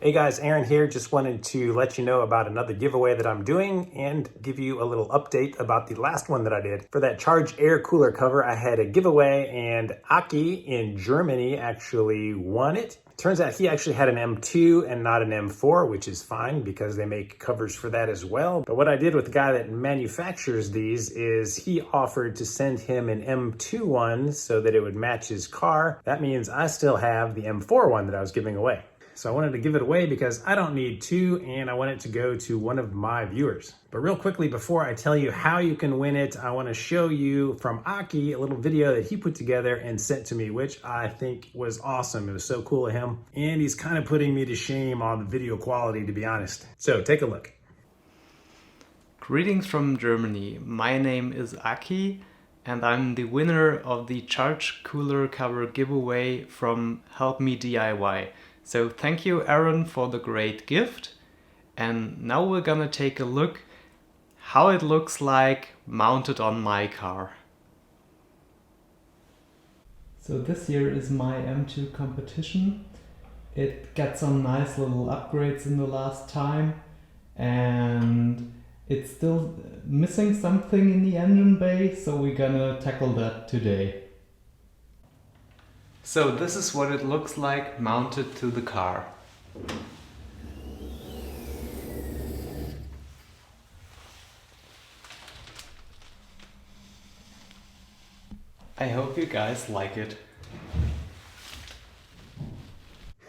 Hey guys, Aaron here. Just wanted to let you know about another giveaway that I'm doing and give you a little update about the last one that I did. For that Charge air cooler cover, I had a giveaway and Aki in Germany actually won it. Turns out he actually had an M2 and not an M4, which is fine because they make covers for that as well. But what I did with the guy that manufactures these is he offered to send him an M2 one so that it would match his car. That means I still have the M4 one that I was giving away. So I wanted to give it away because I don't need two and I want it to go to one of my viewers. But real quickly, before I tell you how you can win it, I want to show you from Aki a little video that he put together and sent to me, which I think was awesome. It was so cool of him. And he's kind of putting me to shame on the video quality, to be honest. So take a look. Greetings from Germany. My name is Aki and I'm the winner of the Charge cooler cover giveaway from Help Me DIY. So thank you, Aaron, for the great gift. And now we're gonna take a look how it looks like mounted on my car. So this here is my M2 competition. It got some nice little upgrades in the last time and it's still missing something in the engine bay, so we're gonna tackle that today. So this is what it looks like mounted to the car. I hope you guys like it.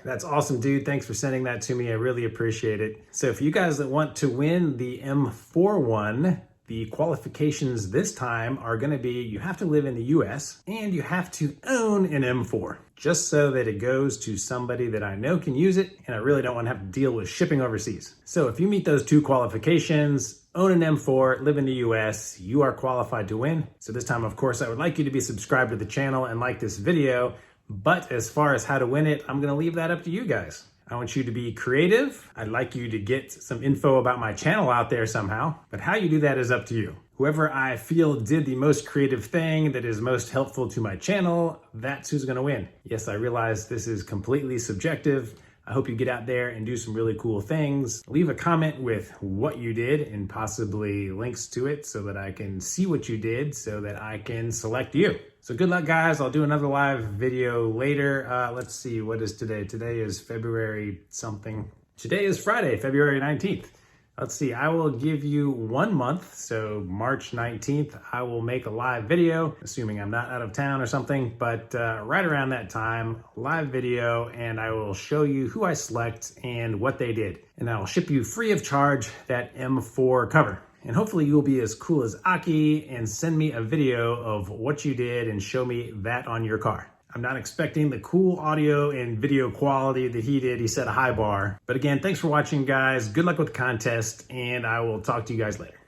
That's awesome, dude. Thanks for sending that to me. I really appreciate it. So if you guys that want to win the M4 one, the qualifications this time are going to be you have to live in the US and you have to own an M4 just so that it goes to somebody that I know can use it and I really don't want to have to deal with shipping overseas. So if you meet those two qualifications, own an M4, live in the US, you are qualified to win. So this time, of course, I would like you to be subscribed to the channel and like this video. But as far as how to win it, I'm going to leave that up to you guys. I want you to be creative. I'd like you to get some info about my channel out there somehow, but how you do that is up to you. Whoever I feel did the most creative thing that is most helpful to my channel, that's who's gonna win. Yes, I realize this is completely subjective. I hope you get out there and do some really cool things. Leave a comment with what you did and possibly links to it so that I can see what you did so that I can select you. So good luck, guys. I'll do another live video later. Let's see, what is today? Today is February something. Today is Friday, February 19th. Let's see, I will give you 1 month. So March 19th, I will make a live video, assuming I'm not out of town or something, but right around that time, live video, and I will show you who I select and what they did. And I'll ship you free of charge that M4 cover. And hopefully you'll be as cool as Aki and send me a video of what you did and show me that on your car. I'm not expecting the cool audio and video quality that he did. He set a high bar. But again, thanks for watching, guys. Good luck with the contest, and I will talk to you guys later.